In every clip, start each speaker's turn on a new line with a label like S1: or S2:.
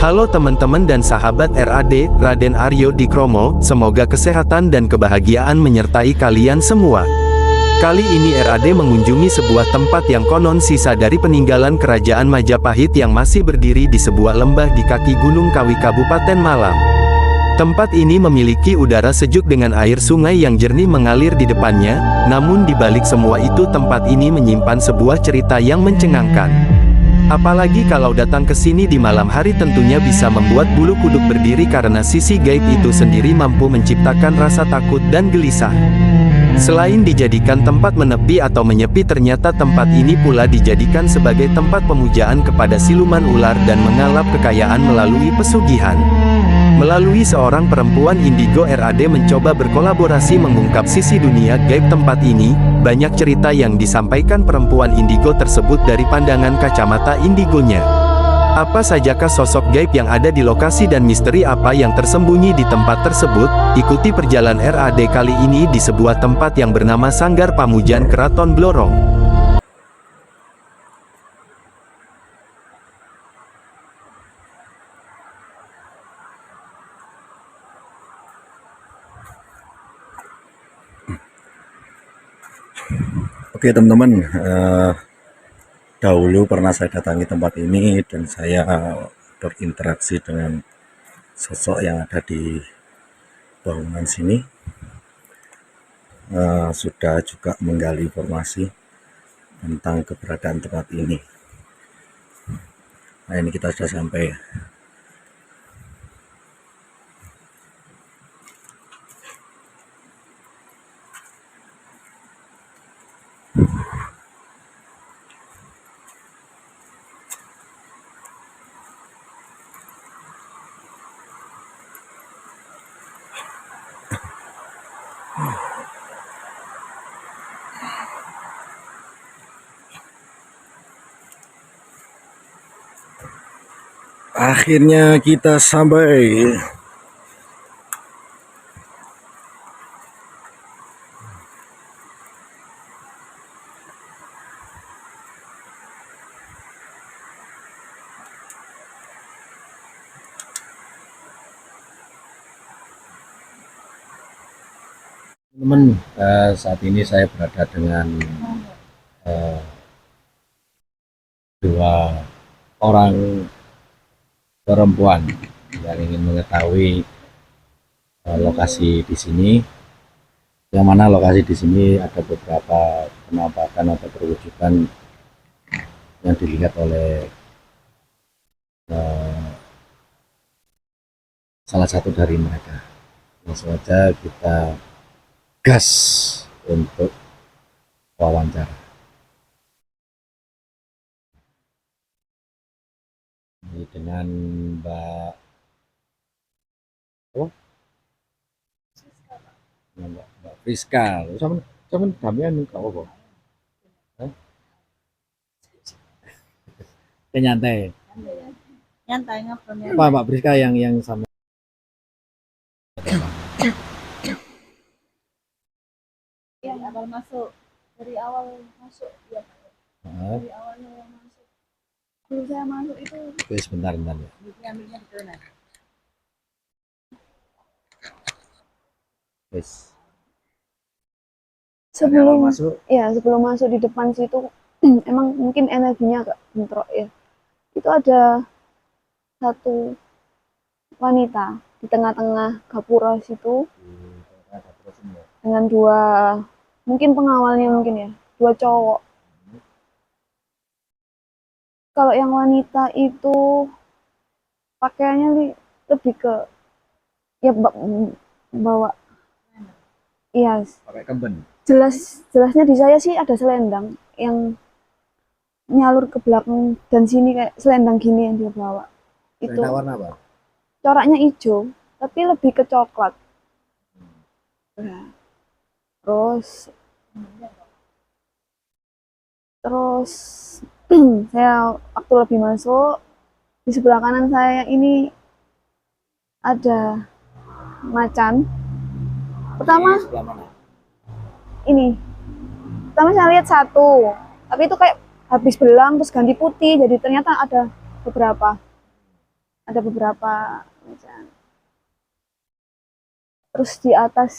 S1: Halo teman-teman dan sahabat RAD, Raden Aryo Dikromo, semoga kesehatan dan kebahagiaan menyertai kalian semua. Kali ini RAD mengunjungi sebuah tempat yang konon sisa dari peninggalan kerajaan Majapahit yang masih berdiri di sebuah lembah di kaki Gunung Kawi Kabupaten Malang. Tempat ini memiliki udara sejuk dengan air sungai yang jernih mengalir di depannya, namun di balik semua itu tempat ini menyimpan sebuah cerita yang mencengangkan. Apalagi kalau datang ke sini di malam hari tentunya bisa membuat bulu kuduk berdiri karena sisi gaib itu sendiri mampu menciptakan rasa takut dan gelisah. Selain dijadikan tempat menepi atau menyepi, ternyata tempat ini pula dijadikan sebagai tempat pemujaan kepada siluman ular dan mengalap kekayaan melalui pesugihan. Melalui seorang perempuan indigo, RAD mencoba berkolaborasi mengungkap sisi dunia gaib tempat ini. Banyak cerita yang disampaikan perempuan indigo tersebut dari pandangan kacamata indigonya. Apa sajakah sosok gaib yang ada di lokasi dan misteri apa yang tersembunyi di tempat tersebut? Ikuti perjalanan RAD kali ini di sebuah tempat yang bernama Sanggar Pamujan Keraton Blorong.
S2: Oke teman-teman, dahulu pernah saya datangi tempat ini dan saya berinteraksi dengan sosok yang ada di bangunan sini. Sudah juga menggali informasi tentang keberadaan tempat ini. Nah, ini kita sudah sampai. Akhirnya kita sampai. Teman, saat ini saya berada dengan dua orang perempuan yang ingin mengetahui lokasi di sini. Yang mana lokasi di sini ada beberapa penampakan atau perwujudan yang dilihat oleh salah satu dari mereka. Langsung saja kita gas untuk wawancara. Ini dengan Mbak Mbak Friska. Sama kalian enggak apa? Nyantai.
S3: Nyantai ngobrolnya.
S2: Apa Mbak Friska yang sama
S3: Yang awal masuk, dari awal masuk ya Pak. Dari awalnya yang masuk. Dulu saya masuk itu
S2: Oke, sebentar ya.
S3: ambilnya di sana.
S2: Yes.
S3: Sebelum
S2: masuk,
S3: sebelum masuk di depan situ emang mungkin energinya agak bentrok ya. Itu ada satu wanita di tengah-tengah gapura situ dengan dua mungkin pengawalnya mungkin ya, dua cowok. Kalau yang wanita itu pakaiannya lebih ke ya bawa
S2: pakai kemben.
S3: jelasnya di saya sih ada selendang yang nyalur ke belakang dan sini kayak selendang gini yang dia bawa. Itu
S2: Warna apa?
S3: coraknya hijau tapi lebih ke coklat. Nah, terus saya waktu lebih masuk di sebelah kanan saya ini ada macan. Pertama ini saya lihat satu, tapi itu kayak habis belang terus ganti putih, jadi ternyata ada beberapa. ada beberapa macam. Terus di atas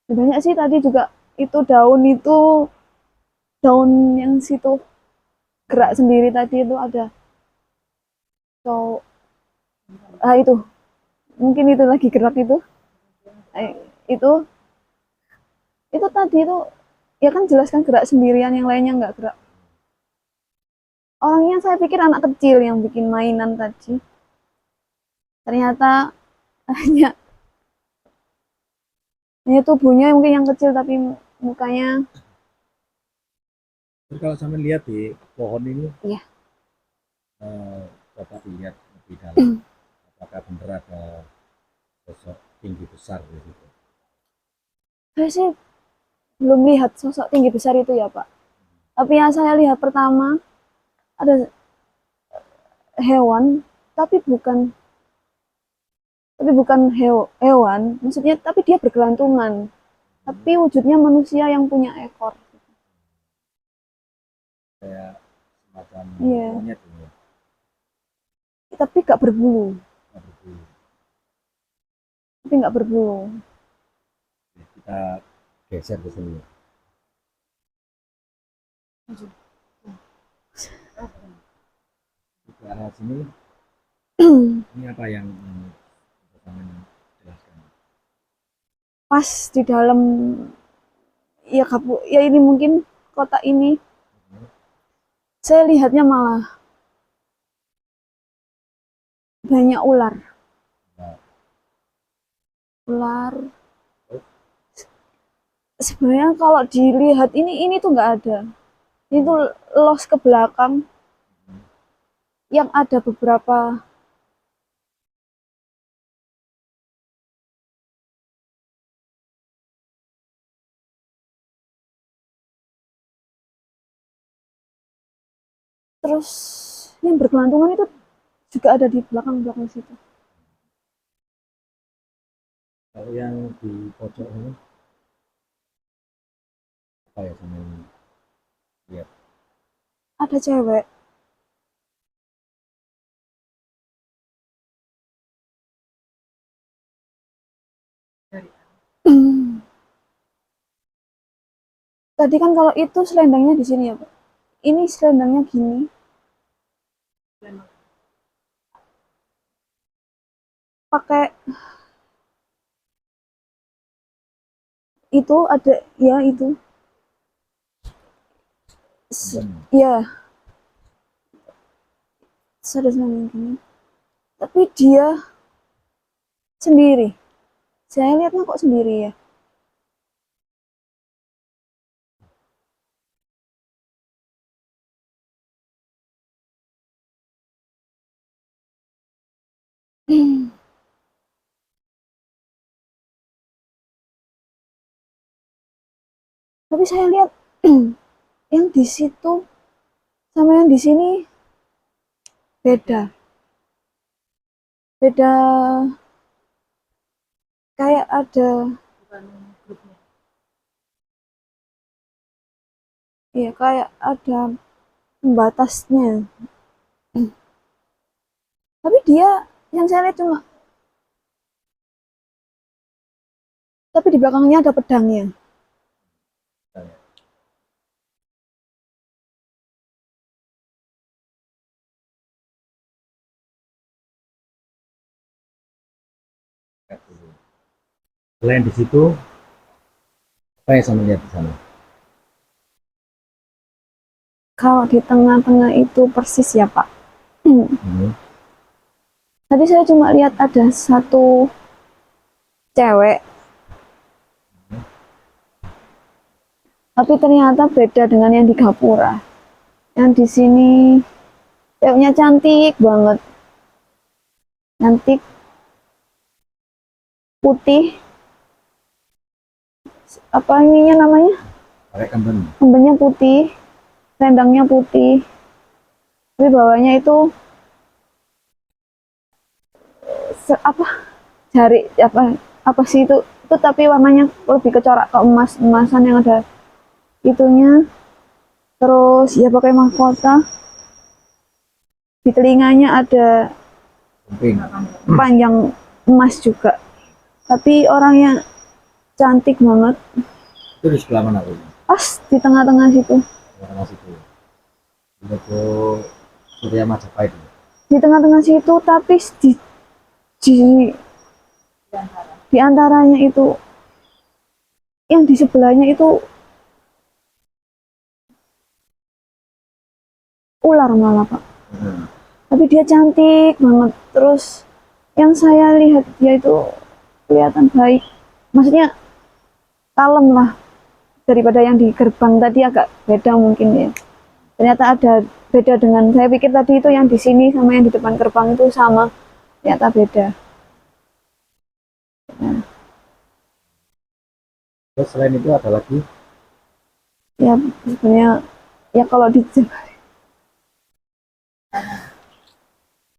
S3: banyak sih tadi juga itu daun yang situ gerak sendiri tadi itu ada. So, itu mungkin itu lagi gerak itu. Itu tadi itu ya kan jelas kan gerak sendirian, yang lainnya nggak gerak. Orangnya saya pikir anak kecil yang bikin mainan tadi. Ternyata hanya tubuhnya mungkin yang kecil tapi mukanya.
S2: Terus kalau sampai lihat di pohon ini,
S3: Iya.
S2: Bapak lihat lebih dalam, apakah benar ada sosok tinggi besar di situ?
S3: Saya sih belum lihat sosok tinggi besar itu ya Pak. Tapi yang saya lihat pertama ada hewan, tapi bukan hewan, maksudnya tapi dia bergelantungan. Tapi wujudnya manusia yang punya ekor.
S2: Kayak semacam
S3: Iya.
S2: monyet ini,
S3: Tapi nggak berbulu.
S2: nggak berbulu.
S3: Tapi nggak berbulu.
S2: Kita geser ke sini. Ke arah sini, ini apa yang pertama jelaskan?
S3: Pas di dalam ya ini mungkin kotak ini saya lihatnya malah banyak ular. Sebenarnya kalau dilihat ini tuh nggak ada. Ini tuh los ke belakang yang ada beberapa terus yang bergelantungan itu juga ada di belakang situ.
S2: Kalau yang di pojok ini apa ya, sama ini? Lihat.
S3: Ada cewek. Tadi kan kalau itu selendangnya di sini ya Pak. Ini selendangnya gini. Pakai itu ada ya itu. Ya. Ada selendang gini. Tapi dia sendiri. Saya lihatnya kok sendiri ya. Tapi saya lihat yang di situ sama yang di sini beda. Beda kayak ada ya kayak ada pembatasnya. Tapi dia yang saya lihat cuma tapi di belakangnya ada pedangnya.
S2: Selain di situ, apa yang saya lihat di sana?
S3: Kalau di tengah-tengah itu persis ya Pak. Tadi saya cuma lihat ada satu cewek. Tapi ternyata beda dengan yang di Gapura. Yang di sini ceweknya cantik banget. Cantik. Putih. Apa ininya namanya?
S2: Pakai kemben.
S3: Kembennya putih. Selendangnya putih. Tapi bawahnya itu apa? Jari apa sih itu tapi warnanya lebih ke corak ke emasan yang ada itunya. Terus ya pakai mahkota. Di telinganya ada
S4: Pink.
S3: panjang emas juga, tapi orangnya cantik banget,
S4: Itu di sebelah mana Bu?
S3: pas di tengah-tengah situ,
S4: Sebelah situ. Di toko Surya Majapahit.
S3: di tengah-tengah situ, tapi di di antaranya itu, yang di sebelahnya itu ular malah Pak,
S4: Hmm.
S3: tapi dia cantik banget. Terus yang saya lihat dia itu kelihatan baik, maksudnya kalem lah, daripada yang di gerbang tadi agak beda mungkin ya. Ternyata ada beda dengan saya pikir tadi itu yang di sini sama yang di depan gerbang itu sama, ternyata beda.
S4: Terus selain itu ada lagi
S3: Ya sebenarnya ya kalau di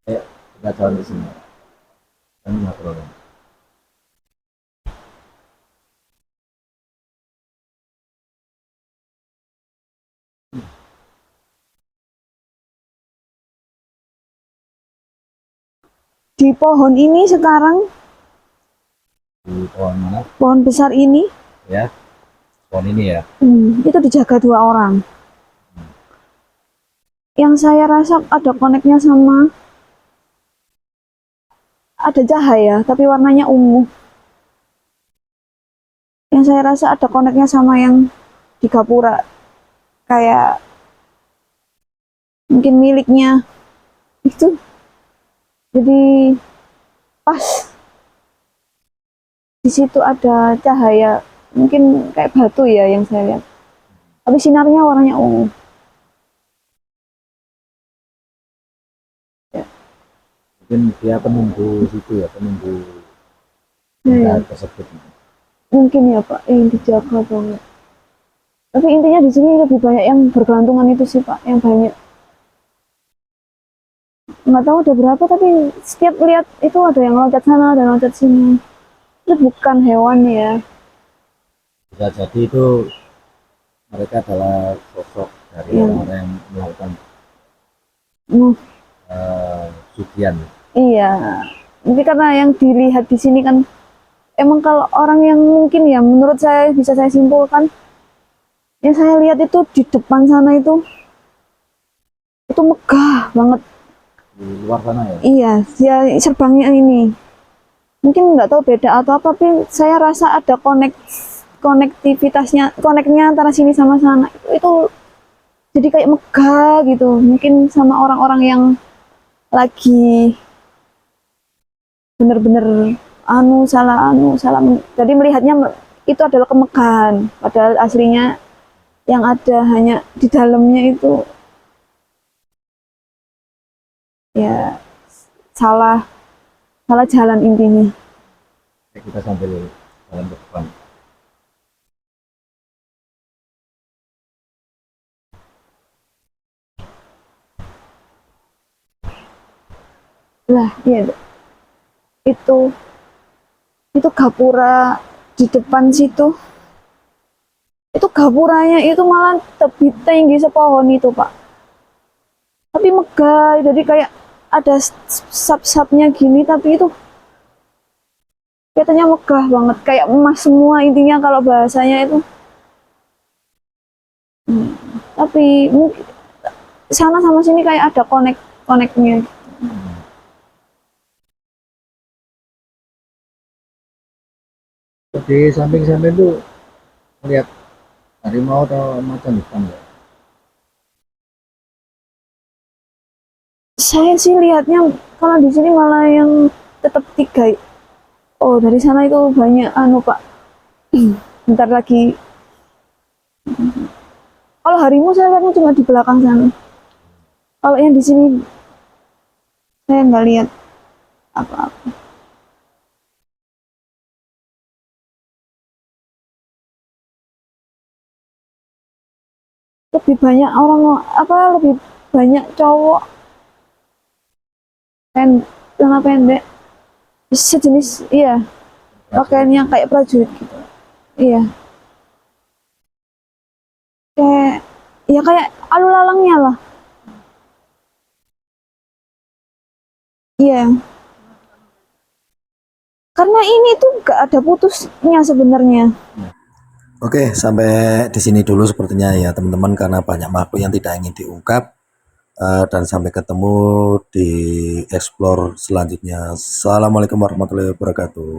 S4: kayak kita jalan di sini. Kami ngobrol.
S3: di pohon ini sekarang,
S4: Di pohon mana?
S3: pohon besar ini,
S4: Ya, pohon ini ya.
S3: itu dijaga 2 orang. Yang saya rasa ada koneknya sama, ada cahaya tapi warnanya ungu. Yang saya rasa ada koneknya sama yang di Gapura, kayak mungkin miliknya itu. Jadi pas di situ ada cahaya, mungkin kayak batu ya yang saya lihat. Tapi sinarnya warnanya ungu.
S4: Mungkin dia penunggu situ ya, penunggu
S3: Ya,
S4: benda tersebut.
S3: mungkin ya Pak, yang dijaga banget. Tapi intinya di sini lebih banyak yang bergelantungan itu sih Pak, yang banyak. Nggak tahu ada berapa, tapi setiap lihat itu ada yang loncat sana, ada yang loncat sini. Itu bukan hewan ya.
S4: Bisa jadi itu mereka adalah sosok dari
S3: Iya.
S4: orang-orang yang melakukan
S3: Hmm,
S4: sugihan.
S3: iya. Tapi karena yang dilihat di sini kan, emang kalau orang yang mungkin ya, menurut saya bisa saya simpulkan, yang saya lihat itu di depan sana itu megah banget.
S4: Di luar sana ya.
S3: Iya, dia serbangnya ini. Mungkin nggak tahu beda atau apa, tapi saya rasa ada konektivitasnya, koneknya antara sini sama sana. Itu jadi kayak megah gitu. Mungkin sama orang-orang yang lagi bener-bener salah. Jadi melihatnya itu adalah kemegahan. Padahal aslinya yang ada hanya di dalamnya itu ya salah salah jalan intinya.
S4: Oke, kita sambil jalan ke depan.
S3: Lah, iya itu itu gapura di depan situ. Itu gapuranya itu malah lebih tinggi sepohon itu, Pak. Tapi megah, jadi kayak ada sap-sapnya gini, tapi itu kelihatannya megah banget, kayak emas semua intinya kalau bahasanya itu. Tapi mungkin sana sama sini kayak ada koneknya.
S4: Di samping-samping itu melihat harimau atau macan hitam ya.
S3: Saya sih lihatnya kalau di sini malah yang tetap 3. Oh, dari sana itu banyak anu, Pak. Bentar lagi. Kalau harimau saya lihatnya cuma di belakang sana. Kalau yang di sini saya nggak lihat apa-apa. Lebih banyak orang apa lebih banyak cowok celana pendek sejenis, iya, pakaiannya kayak prajurit gitu. Iya, kayak ya kayak alu lalangnya lah. Iya, karena ini tuh gak ada putusnya sebenarnya.
S2: Oke, sampai di sini dulu sepertinya ya teman-teman, karena banyak makhluk yang tidak ingin diungkap. Dan sampai ketemu di explore selanjutnya. Assalamualaikum warahmatullahi wabarakatuh.